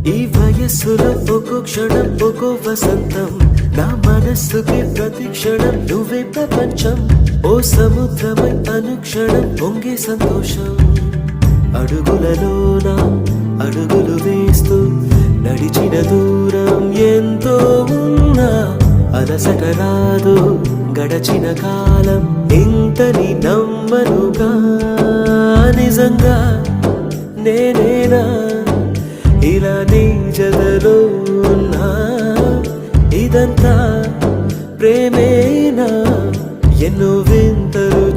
ఈ వయస్సులో ఒక్కో క్షణం ఒక్కో వసంతం, నా మనస్సుకి ప్రతి క్షణం నువ్వే ప్రపంచం. ఓ సముద్రమై అనుక్షణం పొంగే సంతోషం. అడుగులలోన అడుగులు వేస్తూ నడిచిన దూరం ఎంతో ఉన్నా అలసట రాదు గడచిన కాలం ఇంతని నమ్మనుగా. నిజంగా నేనేనా ఇలా నీ జతలో ఉన్నా? ఇదంతా ప్రేమేనా? ఎన్నో వింతలు